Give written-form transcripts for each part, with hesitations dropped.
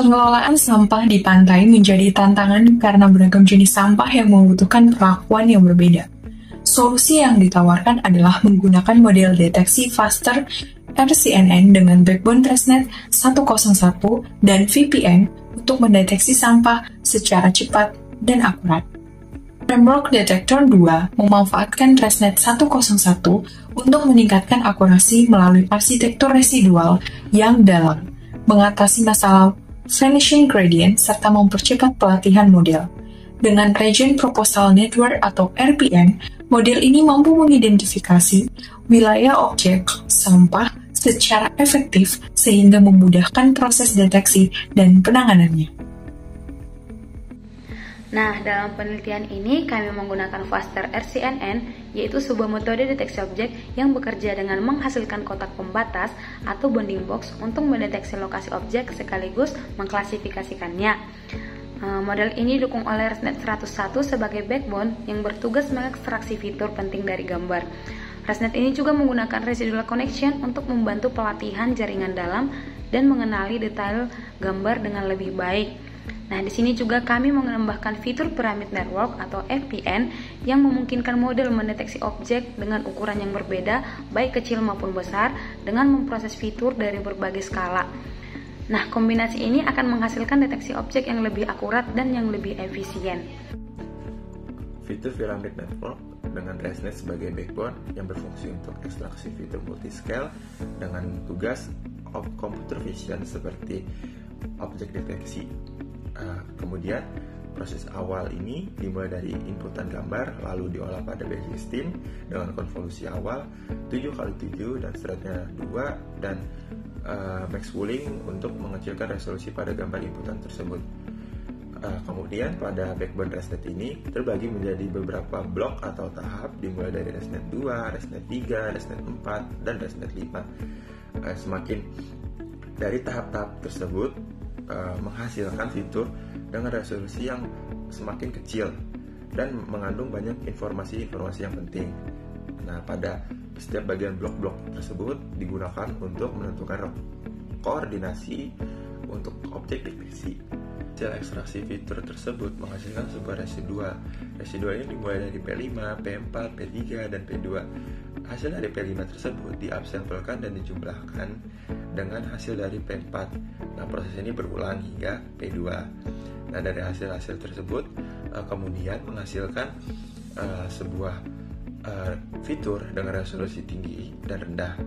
Pengelolaan sampah di pantai menjadi tantangan karena beragam jenis sampah yang membutuhkan perlakuan yang berbeda. Solusi yang ditawarkan adalah menggunakan model deteksi faster RCNN dengan backbone ResNet 101 dan VPN untuk mendeteksi sampah secara cepat dan akurat. Framework Detector 2 memanfaatkan ResNet 101 untuk meningkatkan akurasi melalui arsitektur residual yang dalam, mengatasi masalah vanishing gradient, serta mempercepat pelatihan model. Dengan Region Proposal Network atau RPN, model ini mampu mengidentifikasi wilayah objek sampah secara efektif sehingga memudahkan proses deteksi dan penanganannya. Nah, dalam penelitian ini kami menggunakan Faster RCNN, yaitu sebuah metode deteksi objek yang bekerja dengan menghasilkan kotak pembatas atau bounding box untuk mendeteksi lokasi objek sekaligus mengklasifikasikannya. Model ini didukung oleh ResNet 101 sebagai backbone yang bertugas mengekstraksi fitur penting dari gambar. ResNet ini juga menggunakan residual connection untuk membantu pelatihan jaringan dalam dan mengenali detail gambar dengan lebih baik. Nah, di sini juga kami menambahkan fitur Pyramid Network atau FPN yang memungkinkan model mendeteksi objek dengan ukuran yang berbeda, baik kecil maupun besar, dengan memproses fitur dari berbagai skala. Nah, kombinasi ini akan menghasilkan deteksi objek yang lebih akurat dan yang lebih efisien. Fitur Pyramid Network dengan ResNet sebagai backbone yang berfungsi untuk ekstraksi fitur multiscale dengan tugas computer vision seperti objek deteksi. Kemudian proses awal ini dimulai dari inputan gambar lalu diolah pada Bayesian dengan konvolusi awal 7x7 dan stratnya 2 dan max pooling untuk mengecilkan resolusi pada gambar inputan tersebut. Kemudian pada backbone ResNet ini terbagi menjadi beberapa blok atau tahap dimulai dari ResNet 2, ResNet 3, ResNet 4, dan ResNet 5. Semakin dari tahap-tahap tersebut menghasilkan fitur dengan resolusi yang semakin kecil dan mengandung banyak informasi-informasi yang penting. Nah, pada setiap bagian blok-blok tersebut digunakan untuk menentukan koordinasi untuk objek deteksi. Hasil ekstraksi fitur tersebut menghasilkan sebuah residual. Residual ini dimulai dari P5, P4, P3, dan P2. Hasil dari P5 tersebut diupsamplekan dan dijumlahkan dengan hasil dari P4. Nah, proses ini berulang hingga P2. Nah, dari hasil-hasil tersebut kemudian menghasilkan sebuah fitur dengan resolusi tinggi dan rendah.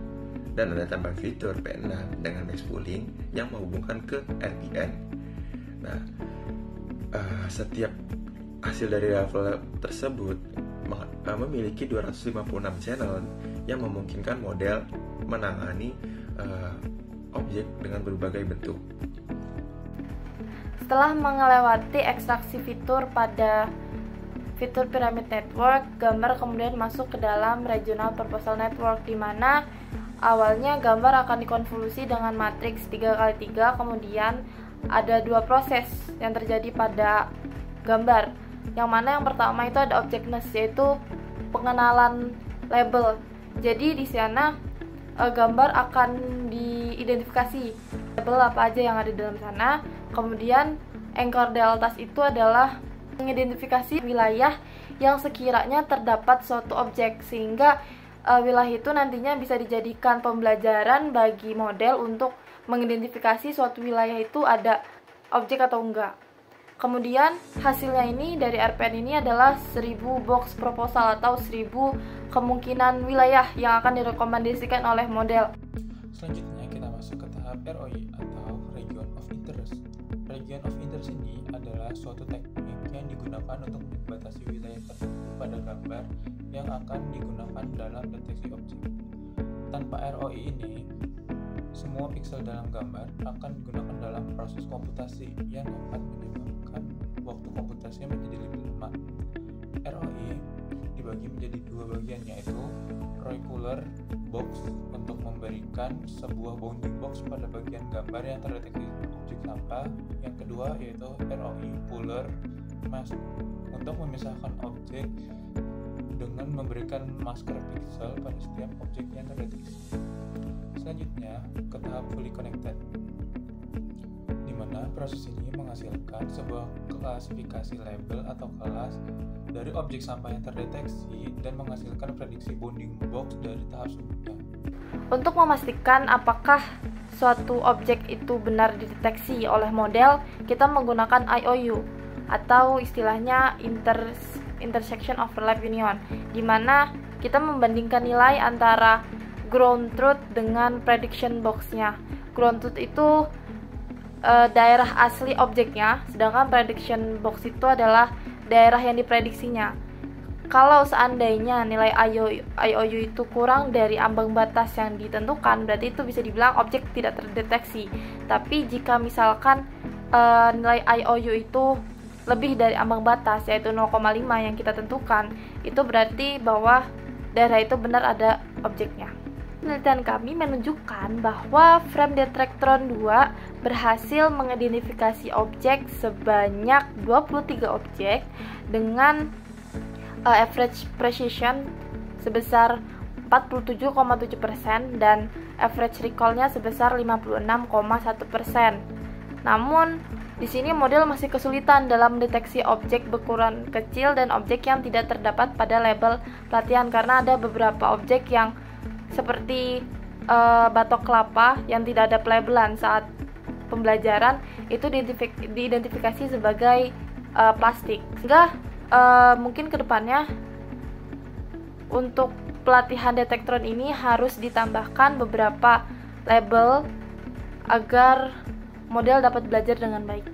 Dan ada tambahan fitur P6 dengan max pooling yang menghubungkan ke RPN. Nah, setiap hasil dari level tersebut memiliki 256 channel yang memungkinkan model menangani objek dengan berbagai bentuk. Setelah melewati ekstraksi fitur pada fitur Pyramid Network, gambar kemudian masuk ke dalam Regional Proposal Network, di mana awalnya gambar akan dikonvolusi dengan matriks 3x3, kemudian ada dua proses yang terjadi pada gambar. Yang mana yang pertama itu ada objectness, yaitu pengenalan label. Jadi di sana gambar akan diidentifikasi label apa aja yang ada di dalam sana. Kemudian anchor deltas itu adalah mengidentifikasi wilayah yang sekiranya terdapat suatu objek, sehingga wilayah itu nantinya bisa dijadikan pembelajaran bagi model untuk mengidentifikasi suatu wilayah itu ada objek atau enggak. Kemudian hasilnya ini dari RPN ini adalah 1000 box proposal atau 1000 kemungkinan wilayah yang akan direkomendasikan oleh model. Selanjutnya kita masuk ke tahap ROI atau Region of Interest. Region of Interest ini adalah suatu teknik yang digunakan untuk membatasi wilayah tertentu pada gambar yang akan digunakan dalam deteksi objek. Tanpa ROI ini, semua piksel dalam gambar akan digunakan dalam proses komputasi yang dapat menyebabkan waktu komputasinya menjadi lebih lama. ROI dibagi menjadi dua bagian, yaitu ROI Puller Box untuk memberikan sebuah bounding box pada bagian gambar yang terdeteksi objek sampah. Yang kedua yaitu ROI Puller Mask untuk memisahkan objek dengan memberikan masker pixel pada setiap objek yang terdeteksi. Selanjutnya ke tahap fully connected, di mana proses ini menghasilkan sebuah klasifikasi label atau kelas dari objek sampah yang terdeteksi dan menghasilkan prediksi bounding box dari tahap sebelumnya. Untuk memastikan apakah suatu objek itu benar dideteksi oleh model, kita menggunakan IOU atau istilahnya intersection overlap union, di mana kita membandingkan nilai antara ground truth dengan prediction box-nya. Ground truth itu daerah asli objeknya, sedangkan prediction box itu adalah daerah yang diprediksinya. Kalau seandainya nilai IOU itu kurang dari ambang batas yang ditentukan, berarti itu bisa dibilang objek tidak terdeteksi. Tapi jika misalkan nilai IOU itu lebih dari ambang batas, yaitu 0,5 yang kita tentukan, itu berarti bahwa daerah itu benar ada objeknya. Penelitian kami menunjukkan bahwa frame Detectron 2 berhasil mengidentifikasi objek sebanyak 23 objek dengan average precision sebesar 47,7% dan average recall-nya sebesar 56,1%. Namun, di sini model masih kesulitan dalam mendeteksi objek berukuran kecil dan objek yang tidak terdapat pada label pelatihan karena ada beberapa objek yang seperti batok kelapa yang tidak ada pelabelan saat pembelajaran itu diidentifikasi sebagai plastik. Sehingga mungkin kedepannya untuk pelatihan Detectron ini harus ditambahkan beberapa label agar model dapat belajar dengan baik.